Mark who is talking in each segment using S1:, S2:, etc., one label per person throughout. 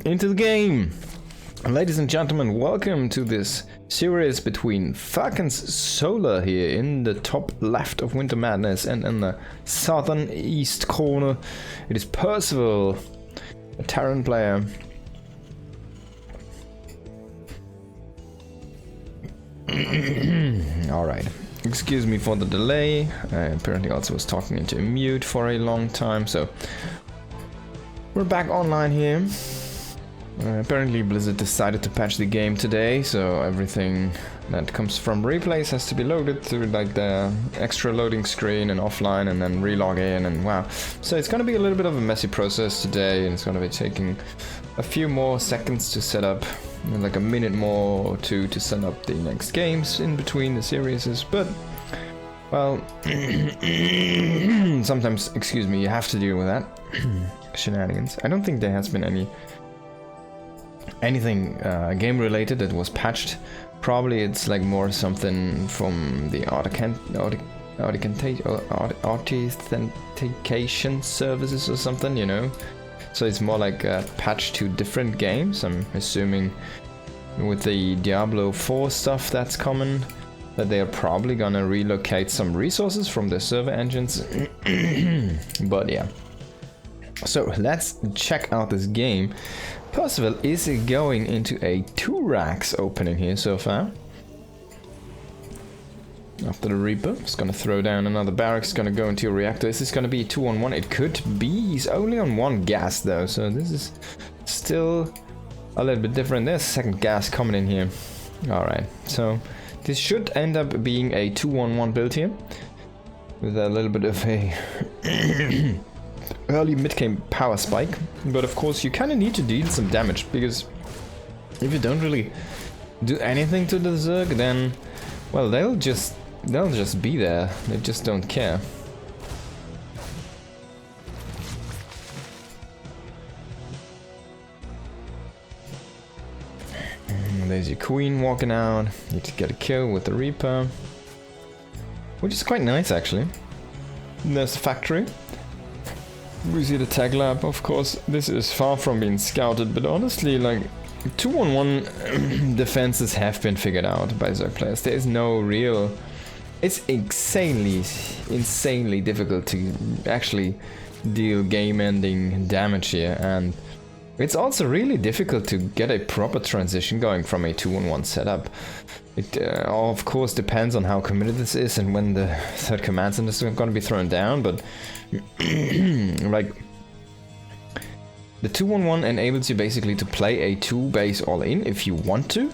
S1: into the game. Ladies and gentlemen, welcome to this series between Falcon's Solar here in the top left of Winter Madness, and in the southern east corner it is Percival, a Terran player. Alright, excuse me for the delay. I apparently also was talking into a mute for a long time, so we're back online here. Apparently Blizzard decided to patch the game today, so everything that comes from replays has to be loaded through like the extra loading screen and offline and then relog in, and wow. So it's gonna be a little bit of a messy process today, and it's gonna be taking a few more seconds to set up, and like a minute more or two to set up the next games in between the series, but well, sometimes, excuse me, you have to deal with that. Shenanigans. I don't think there has been anything game related that was patched. Probably it's like more something from the authentication services or something, you know. So it's more like a patch to different games. I'm assuming with the Diablo 4 stuff that's common, that they are probably gonna relocate some resources from the server engines. But yeah. So let's check out this game. Percival is going into a 2 racks opening here so far. After the Reaper, it's gonna throw down another barracks, gonna go into a reactor. Is this gonna be a 2-on-1? It could be. He's only on 1 gas though, so this is still a little bit different. There's second gas coming in here. Alright, so this should end up being a 2-on-1 build here, with a little bit of a early mid-game power spike, but of course you kind of need to deal some damage, because if you don't really do anything to the Zerg, then, well, they'll just be there. They just don't care. And there's your queen walking out. Need to get a kill with the Reaper, which is quite nice actually. There's the factory. We see the tag lab. Of course, this is far from being scouted, but honestly, like, 2-on-1 defenses have been figured out by Zerg players. There is no real... It's insanely difficult to actually deal game-ending damage here, and it's also really difficult to get a proper transition going from a 2-on-1 setup. It of course depends on how committed this is and when the third command center is going to be thrown down, but like, the 2-on-1 enables you basically to play a 2-base all-in if you want to.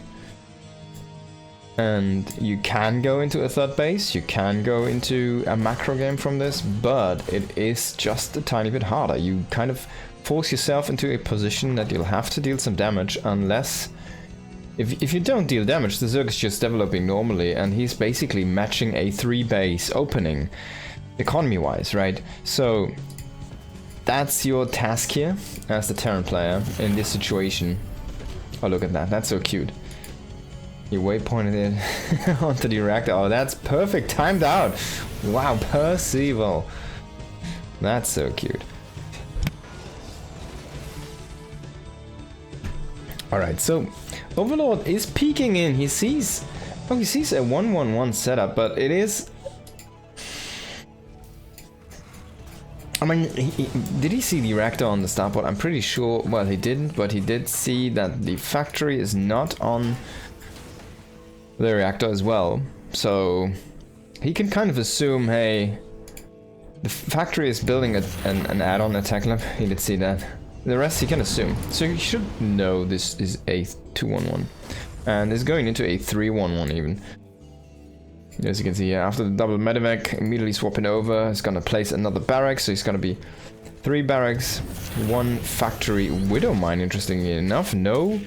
S1: And you can go into a third base, you can go into a macro game from this, but it is just a tiny bit harder. You kind of force yourself into a position that you'll have to deal some damage, unless... If you don't deal damage, the Zerg is just developing normally, and he's basically matching a 3-base opening, economy-wise, right? So that's your task here as the Terran player in this situation. Oh, look at that, that's so cute. He waypointed it onto the reactor. Oh, that's perfect, timed out. Wow, Percival. That's so cute. Alright, so Overlord is peeking in. He sees a 1-1-1 setup, but it is... I mean, did he see the reactor on the starport? I'm pretty sure, well, he didn't, but he did see that the factory is not on the reactor as well. So he can kind of assume, hey, the factory is building an add-on attack lab. He did see that. The rest he can assume. So you should know this is a 2-1-1. And is going into a 3-1-1 even. As you can see here, after the double medevac, immediately swapping over, he's gonna place another barracks, so he's gonna be 3 barracks, 1 factory widow mine, interestingly enough. No.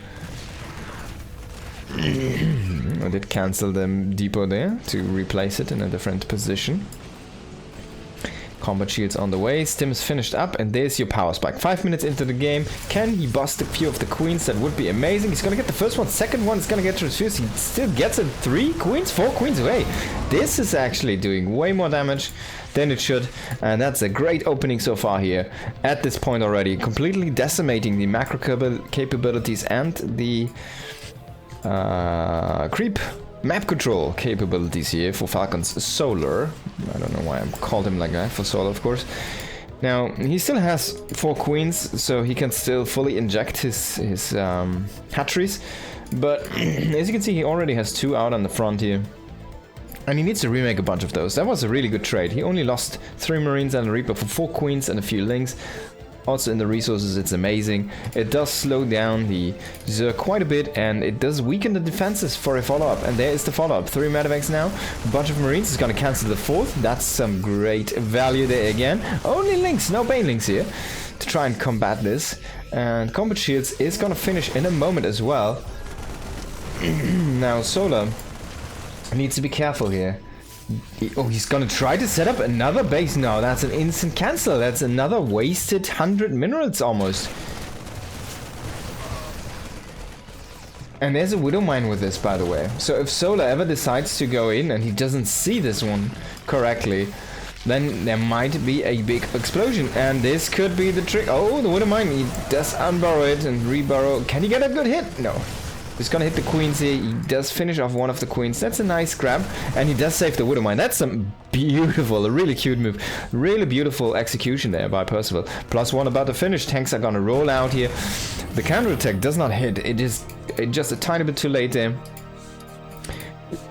S1: I did cancel the depot there to replace it in a different position. Combat shields on the way. Stim is finished up, and there's your power spike. 5 minutes into the game. Can he bust a few of the queens? That would be amazing. He's gonna get the first one. Second one is gonna get transfused. He still gets it. 3 queens, 4 queens away. This is actually doing way more damage than it should, and that's a great opening so far here. At this point already, completely decimating the macro capabilities and the creep map control capabilities here for Falcon's Solar. I don't know why I called him like that, for Solar of course. Now, he still has 4 queens, so he can still fully inject his hatcheries, but as you can see, he already has 2 out on the front here. And he needs to remake a bunch of those. That was a really good trade. He only lost 3 Marines and a Reaper for 4 queens and a few Lings. Also in the resources, it's amazing. It does slow down the Zerg quite a bit, and it does weaken the defenses for a follow-up. And there is the follow-up. 3 medevacs now. A bunch of Marines is going to cancel the 4th. That's some great value there again. Only Lings, no Banelings here to try and combat this. And Combat Shields is going to finish in a moment as well. Now, Solar needs to be careful here. He's gonna try to set up another base. No, that's an instant cancel. That's another wasted 100 minerals almost. And there's a Widow Mine with this, by the way. So if Solar ever decides to go in and he doesn't see this one correctly, then there might be a big explosion. And this could be the trick. Oh, the Widow Mine. He does unburrow it and reburrow. Can he get a good hit? No. He's gonna hit the queens here. He does finish off one of the queens. That's a nice grab. And he does save the Widow Mine. That's some beautiful, a really cute move. Really beautiful execution there by Percival. +1 about to finish. Tanks are gonna roll out here. The counterattack does not hit. It is just a tiny bit too late there.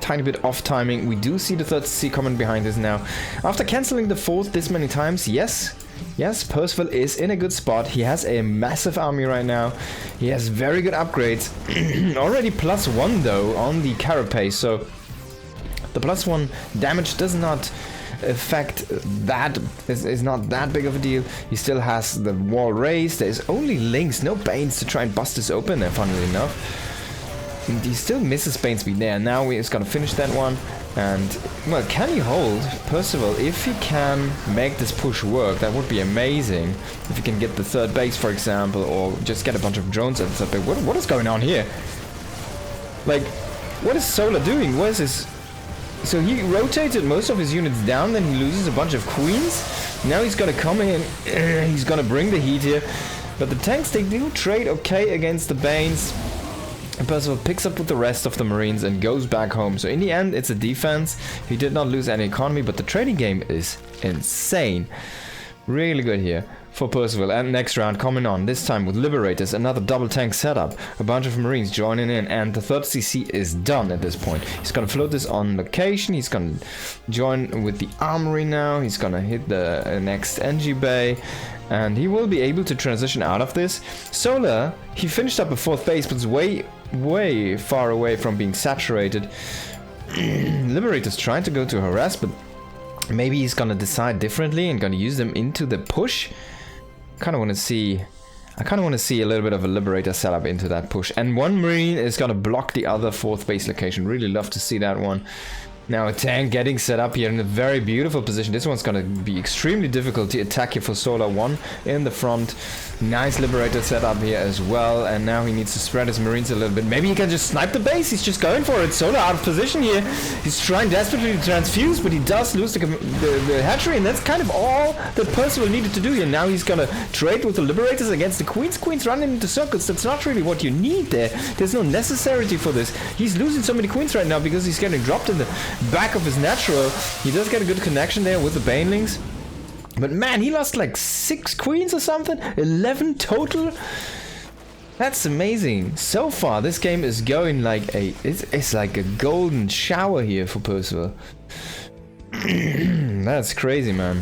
S1: Tiny bit off timing. We do see the 3rd CC coming behind this now. After cancelling the 4th this many times, yes, Percival is in a good spot. He has a massive army right now. He has very good upgrades. Already +1 though on the carapace, so the +1 damage does not affect that, is not that big of a deal. He still has the wall raised. There's only Lings, no Banes to try and bust this open there, funnily enough. He still misses Bane speed there. Now he's gonna finish that one. And, well, can he hold Percival? If he can make this push work, that would be amazing. If he can get the 3rd base, for example, or just get a bunch of drones at the 3rd base. What is going on here? Like, what is Solar doing? Where is his... So he rotated most of his units down, then he loses a bunch of queens. Now he's gonna come in, he's gonna bring the heat here. But the tanks, they do trade okay against the Banes. And Percival picks up with the rest of the Marines and goes back home. So in the end, it's a defense. He did not lose any economy, but the trading game is insane. Really good here for Percival. And next round coming on, this time with Liberators, another double tank setup. A bunch of Marines joining in, and the 3rd CC is done at this point. He's gonna float this on location. He's gonna join with the armory now. He's gonna hit the next NG bay. And he will be able to transition out of this. Solar, he finished up a 4th base, but is way far away from being saturated. Liberators trying to go to harass, but maybe he's gonna decide differently and gonna use them into the push. I kind of want to see a little bit of a Liberator setup into that push. And one Marine is gonna block the other 4th base location. Really love to see that one. Now a tank getting set up here in a very beautiful position. This one's gonna be extremely difficult to attack here for Solar. 1 in the front. Nice Liberator setup here as well. And now he needs to spread his Marines a little bit. Maybe he can just snipe the base. He's just going for it. Solar out of position here. He's trying desperately to transfuse, but he does lose the hatchery. And that's kind of all that Percival needed to do here. Now he's gonna trade with the Liberators against the Queens. Queens running into circles. That's not really what you need there. There's no necessity for this. He's losing so many Queens right now because he's getting dropped in the back of his natural. He does get a good connection there with the Banelings. But man, he lost like 6 queens or something? 11 total? That's amazing. So far, this game is going like it's like a golden shower here for Percival. That's crazy, man.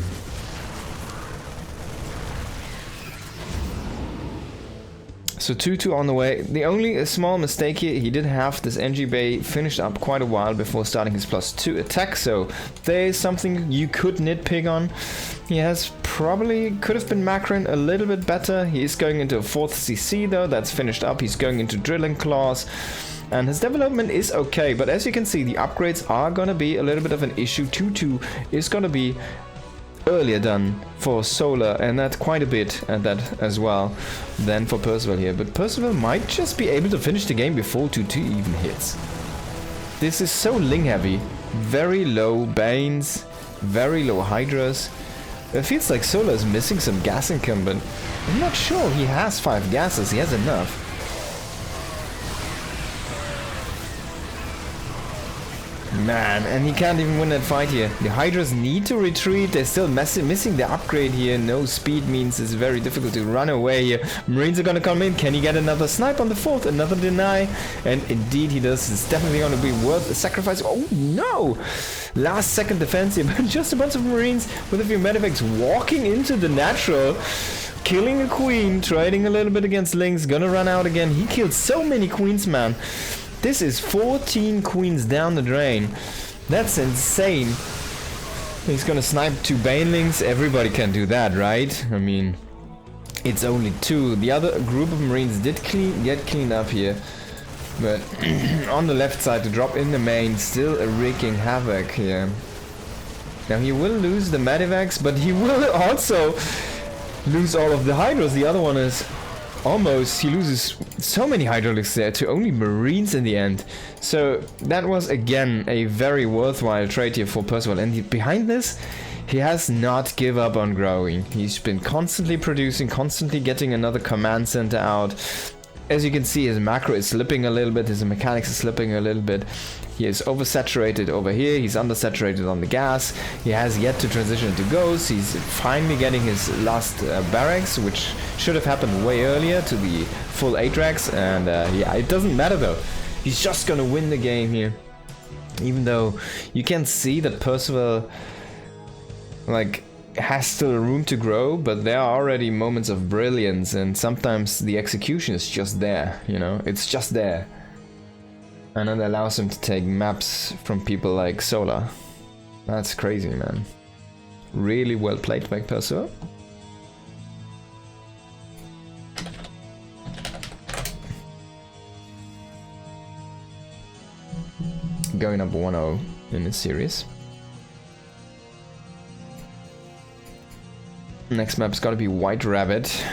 S1: So 2-2 on the way. The only small mistake here, he did have this NG Bay finished up quite a while before starting his +2 attack, so there is something you could nitpick on. He has probably could have been macroing a little bit better. He is going into a 4th CC though, that's finished up. He's going into drilling claws. And his development is okay, but as you can see, the upgrades are gonna be a little bit of an issue. 2-2 is gonna be earlier done for Solar, and that quite a bit at that as well, than for Percival here. But Percival might just be able to finish the game before 2-2 even hits. This is so Ling heavy. Very low Banes, very low Hydras. It feels like Solar is missing some gas income, but I'm not sure he has 5 gases, he has enough. Man, and he can't even win that fight here. The Hydras need to retreat. They're still missing the upgrade here. No speed means it's very difficult to run away here. Marines are gonna come in. Can he get another snipe on the 4th? Another deny? And indeed he does. It's definitely gonna be worth the sacrifice. Oh no! Last second defense here, but just a bunch of Marines with a few medevacs walking into the natural. Killing a queen, trading a little bit against Lings. Gonna run out again. He killed so many queens, man. This is 14 queens down the drain. That's insane. He's gonna snipe 2 banelings. Everybody can do that, right? I mean, it's only 2. The other group of Marines did get cleaned up here. But on the left side to drop in the main, still wreaking havoc here. Now he will lose the medevacs, but he will also lose all of the Hydras. The other one is almost, he loses so many hydraulics there to only Marines in the end. So that was again a very worthwhile trade here for Percival. And behind this, he has not give up on growing. He's been constantly producing, constantly getting another command center out. As you can see, his macro is slipping a little bit, his mechanics is slipping a little bit. He is oversaturated over here, he's undersaturated on the gas. He has yet to transition into ghosts. He's finally getting his last barracks, which should have happened way earlier, to the full Atrax. And yeah, it doesn't matter though. He's just gonna win the game here. Even though you can see that Percival, like, has still room to grow, but there are already moments of brilliance, and sometimes the execution is just there, you know, it's just there. And it allows him to take maps from people like Solar. That's crazy, man. Really well played by Percival. Going up 1-0 in this series. Next map's gotta be White Rabbit.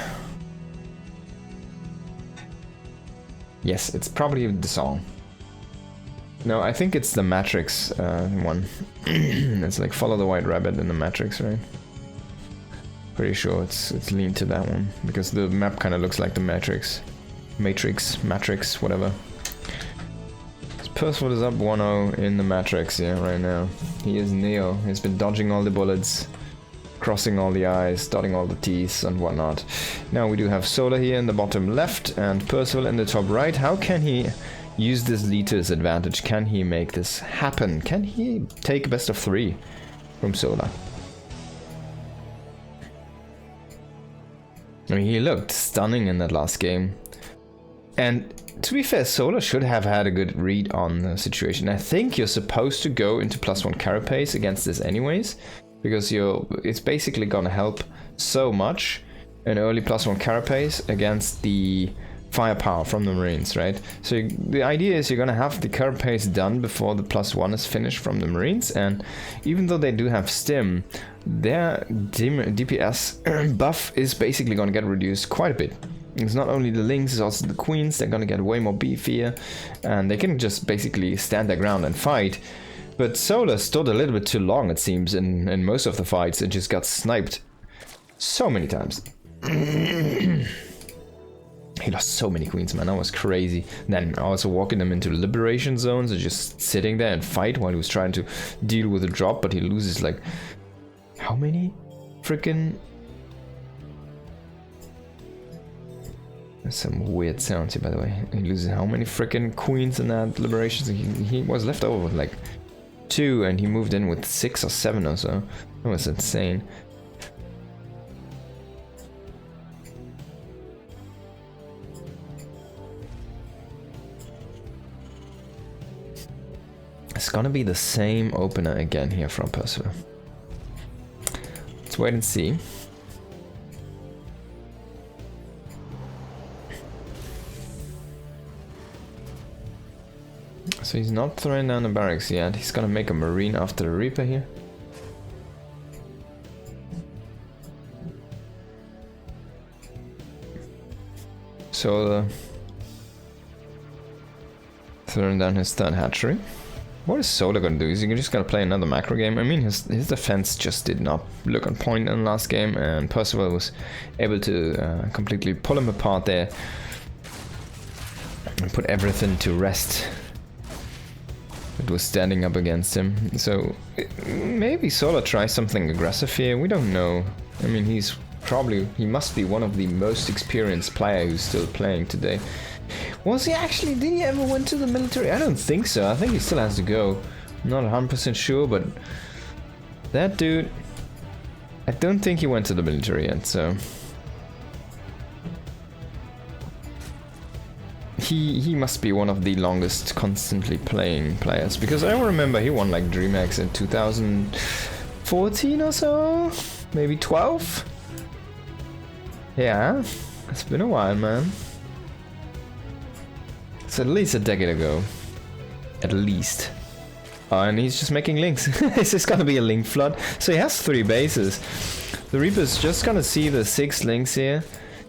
S1: Yes, it's probably the song. No, I think it's the Matrix one. It's like Follow the White Rabbit in the Matrix, right? Pretty sure it's leaned to that one, because the map kind of looks like the Matrix. Matrix, whatever. Percival is up 1-0 in the Matrix, yeah, right now. He is Neo. He's been dodging all the bullets, crossing all the I's, dotting all the T's and whatnot. Now we do have Solar here in the bottom left and Percival in the top right. How can he use this lead to his advantage? Can he make this happen? Can he take best of 3 from Solar? I mean, he looked stunning in that last game. And to be fair, Solar should have had a good read on the situation. I think you're supposed to go into +1 carapace against this anyways, because it's basically gonna help so much an early +1 carapace against the firepower from the Marines, right? So the idea is you're gonna have the carapace done before the +1 is finished from the Marines, and even though they do have stim, their DPS buff is basically gonna get reduced quite a bit. It's not only the Lings, it's also the Queens. They're gonna get way more beefier, and they can just basically stand their ground and fight. But Solar stood a little bit too long, it seems, in most of the fights, and just got sniped so many times. He lost so many queens, man, that was crazy. And then also walking them into liberation zones and just sitting there and fight while he was trying to deal with a drop, but he loses like... how many freaking... There's some weird sounds here, by the way. He loses how many freaking queens in that liberation? He was left over with like 2, and he moved in with 6 or 7 or so. That was insane. It's gonna be the same opener again here from Percival. Let's wait and see. So he's not throwing down the barracks yet. He's gonna make a Marine after the Reaper here. So throwing down his third hatchery. What is Solar gonna do? Is he just gonna play another macro game? I mean, his defense just did not look on point in the last game, and Percival was able to completely pull him apart there and put everything to rest that was standing up against him. So maybe Solar tries something aggressive here. We don't know. I mean, he must be one of the most experienced player who's still playing today. Was he actually? Did he ever went to the military? I don't think so. I think he still has to go. I'm not 100% sure, but that dude, I don't think he went to the military yet, so he must be one of the longest constantly playing players, because I remember he won like DreamHack in 2014 or so, maybe 12. Yeah, it's been a while, man. It's at least a decade ago. At least. Oh, and he's just making links. It's just gonna be a link flood. So he has 3 bases. The Reaper's just gonna see the 6 links here.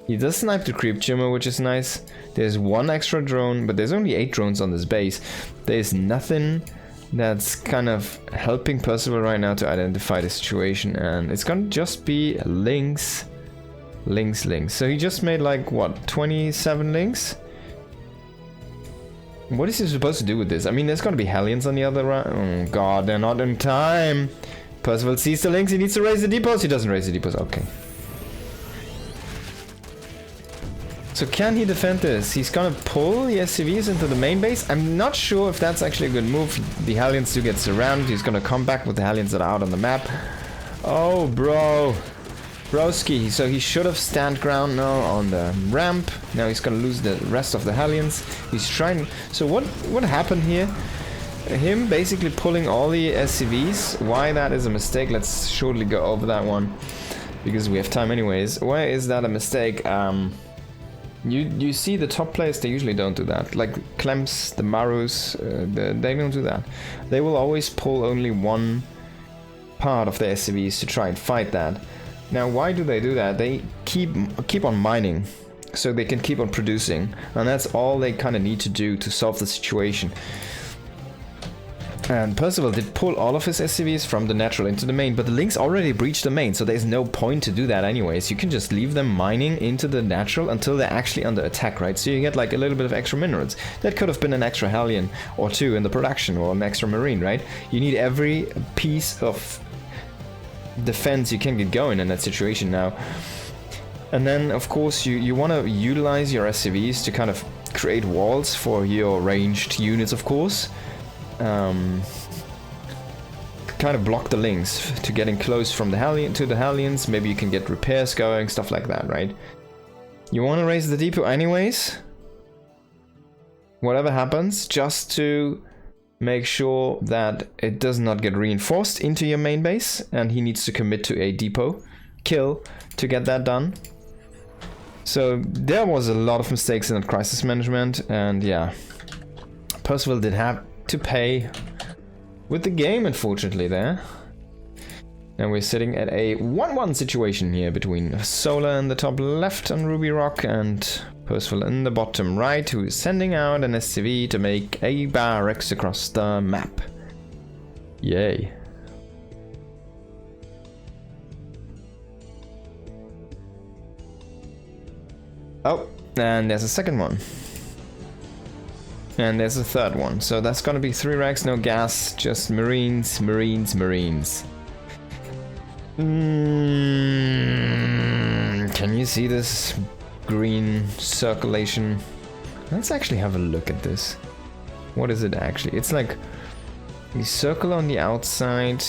S1: He does snipe the creep tumor, which is nice. There's 1 extra drone, but there's only 8 drones on this base. There's nothing that's kind of helping Percival right now to identify the situation, and it's gonna just be links. Links. So he just made like, what, 27 links? What is he supposed to do with this? I mean, there's gonna be Hellions on the other round. Oh god, they're not in time. Percival sees the links, he needs to raise the depots. He doesn't raise the depots, okay. So can he defend this? He's gonna pull the SCVs into the main base. I'm not sure if that's actually a good move. The Hellions do get surrounded. He's gonna come back with the Hellions that are out on the map. Oh, bro. Broski, so he should have stand ground now on the ramp. Now he's gonna lose the rest of the Hellions. He's trying. So what happened here? Him basically pulling all the SCVs. Why that is a mistake? Let's shortly go over that one because we have time anyways. Why is that a mistake? You see the top players, they usually don't do that. Like Clems, the Marus, they don't do that. They will always pull only one part of the SCVs to try and fight that. Now, why do they do that? They keep on mining, so they can keep on producing, and that's all they kind of need to do to solve the situation. And Percival did pull all of his SCVs from the natural into the main, but the links already breached the main, so there's no point to do that anyways. You can just leave them mining into the natural until they're actually under attack, right? So you get like a little bit of extra minerals. That could have been an extra Hellion or 2 in the production, or an extra Marine, right? You need every piece of defense you can get going in that situation now. And then of course you want to utilize your SCVs to kind of create walls for your ranged units, of course. Kind of block the links to getting close from the Hellion to the Hellions. Maybe you can get repairs going, stuff like that, right? You want to raise the depot anyways, whatever happens, just to make sure that it does not get reinforced into your main base, and he needs to commit to a depot kill to get that done. So there was a lot of mistakes in that crisis management, and yeah, Percival did have to pay with the game, unfortunately, there. And we're sitting at a 1-1 situation here between Solar in the top left on Ruby Rock and Percival in the bottom right, who is sending out an SCV to make a barracks across the map. Yay. Oh, and there's a second one. And there's a third one. So that's gonna be 3 racks, no gas, just Marines. Can you see this green circulation? Let's actually have a look at this. What is it actually? It's like you circle on the outside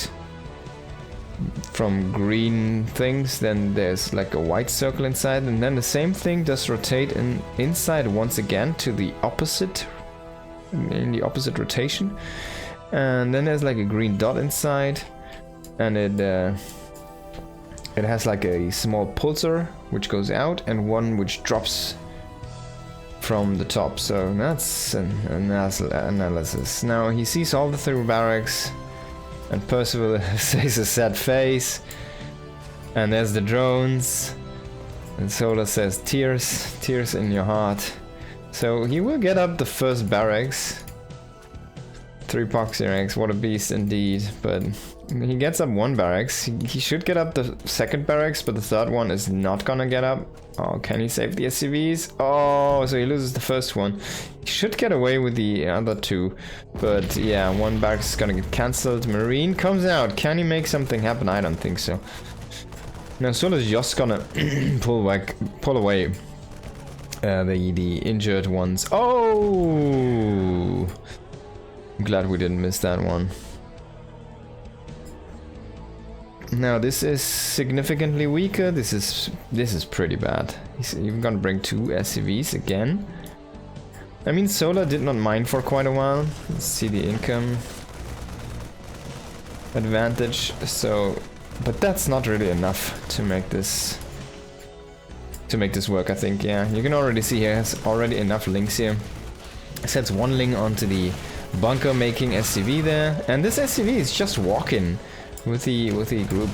S1: from green things, then there's like a white circle inside, and then the same thing does rotate inside once again to the opposite, in the opposite rotation, and then there's like a green dot inside, and it has like a small pulsar which goes out and one which drops from the top. So that's an analysis. Now he sees all the 3 barracks, and Percival says a sad face, and there's the drones. And Solar says, tears, tears in your heart. So he will get up the first barracks. 3 Poxy ranks, what a beast indeed. But he gets up 1 barracks. He should get up the 2nd barracks, but the 3rd one is not gonna get up. Oh, can he save the SCVs? Oh, so he loses the 1st one. He should get away with the other 2. But yeah, 1 barracks is gonna get cancelled. Marine comes out. Can he make something happen? I don't think so. Now Solar's just gonna pull away the injured ones. Oh! I'm glad we didn't miss that one. Now this is significantly weaker. This is pretty bad. He's even gonna bring 2 SCVs again. I mean, Solar did not mine for quite a while. Let's see the income advantage. So, but that's not really enough to make this work, I think. Yeah, you can already see he has already enough links here. Sets 1 link onto the bunker making SCV there, and this SCV is just walking with the group.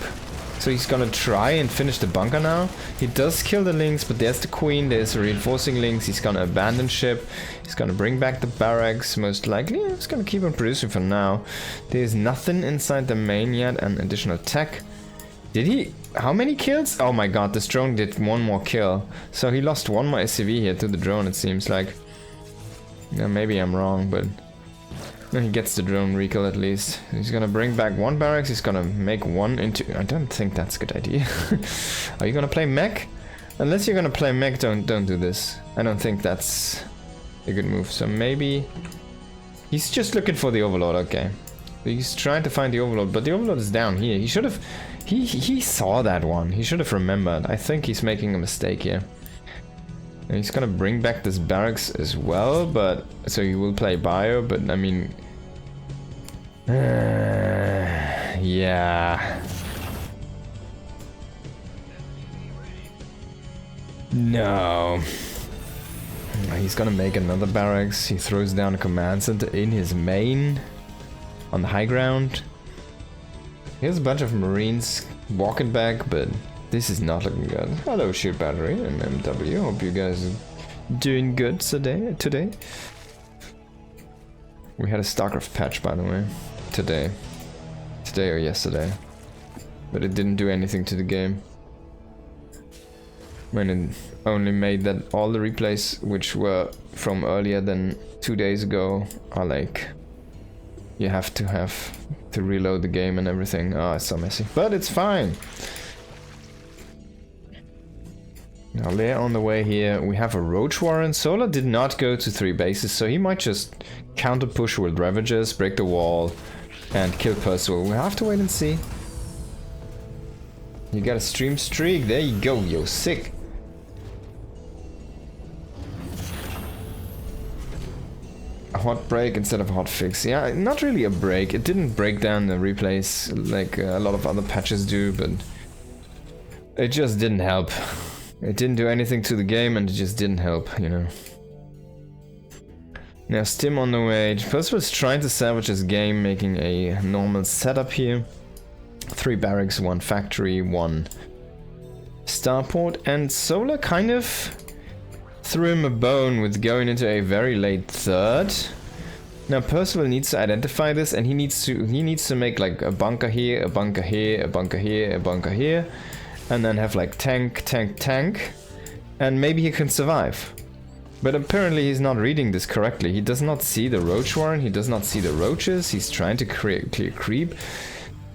S1: So he's gonna try and finish the bunker now. He does kill the links, but there's the queen, there's the reinforcing links. He's gonna abandon ship. He's gonna bring back the barracks, most likely. He's gonna keep on producing for now. There's nothing inside the main yet, and additional tech. Did he? How many kills? Oh my god, this drone did 1 more kill. So he lost 1 more SCV here to the drone, it seems like. Yeah, maybe I'm wrong, but he gets the drone recall at least. He's gonna bring back 1 barracks. He's gonna make 1 into... I don't think that's a good idea. Are you gonna play mech? Unless you're gonna play mech, don't do this. I don't think that's a good move. So maybe... He's just looking for the overlord, okay. He's trying to find the overlord, but the overlord is down here. He should have... He saw that one. He should have remembered. I think he's making a mistake here. And he's gonna bring back this barracks as well, but... So he will play bio, but I mean... yeah... No... He's gonna make another barracks. He throws down a command center in his main. On the high ground. Here's a bunch of marines walking back, but... This is not looking good. Hello, Shield Battery and MW. Hope you guys are doing good today. We had a StarCraft patch, by the way, today or yesterday, but it didn't do anything to the game. When it only made that all the replays which were from earlier than 2 days ago are like you have to reload the game and everything. Oh, it's so messy, but it's fine. Now there on the way here we have a Roach Warren. Solar did not go to 3 bases, so he might just counter push with Ravagers, break the wall and kill Percival. We'll have to wait and see. You got a stream streak, there you go, yo, sick. A hot break instead of a hot fix. Yeah, not really a break. It didn't break down the replays like a lot of other patches do, but it just didn't help. It didn't do anything to the game and it just didn't help, you know. Now Stim on the way. Percival's trying to salvage his game, making a normal setup here. 3 barracks, 1 factory, 1 starport, and Solar kind of threw him a bone with going into a very late 3rd. Now Percival needs to identify this, and he needs to make like a bunker here, a bunker here, a bunker here, a bunker here. And then have like tank, tank, tank. And maybe he can survive. But apparently he's not reading this correctly. He does not see the Roach Warren, he does not see the roaches. He's trying to clear creep.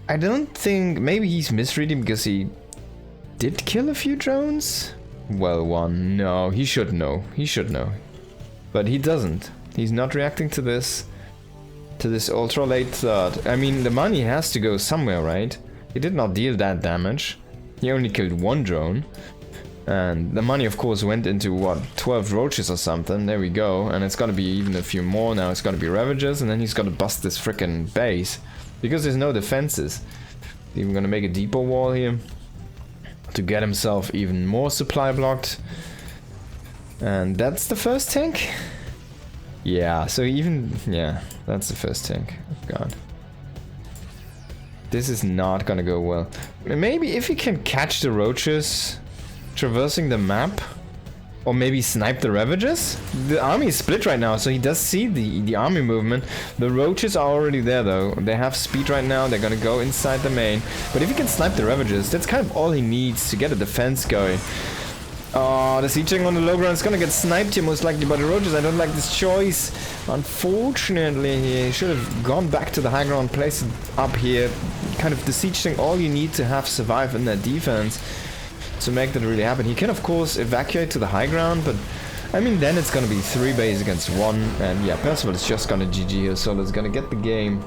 S1: I don't think... Maybe he's misreading because he did kill a few drones? Well, 1. No, he should know. He should know. But he doesn't. He's not reacting to this ultra late 3rd. I mean, the money has to go somewhere, right? He did not deal that damage. He only killed 1 drone. And the money, of course, went into, what, 12 roaches or something. There we go. And it's gonna be even a few more. Now it's gonna be Ravagers. And then he's gonna bust this frickin' base. Because there's no defenses. He's even gonna make a depot wall here. To get himself even more supply blocked. And that's the first tank? Yeah, so even... Yeah, that's the first tank. Oh, God. This is not gonna go well. Maybe if he can catch the roaches traversing the map. Or maybe snipe the Ravages? The army is split right now, so he does see the army movement. The Roaches are already there though. They have speed right now, they're gonna go inside the main. But if he can snipe the Ravages, that's kind of all he needs to get a defense going. Oh, the sieging on the low ground is gonna get sniped here most likely by the Roaches. I don't like this choice. Unfortunately, he should have gone back to the high ground, place it up here. Kind of the sieging all you need to have survive in that defense to make that really happen. He can of course evacuate to the high ground, but I mean then it's gonna be 3 bays against 1, and yeah, Percival is just gonna GG here, Solo's gonna get the game.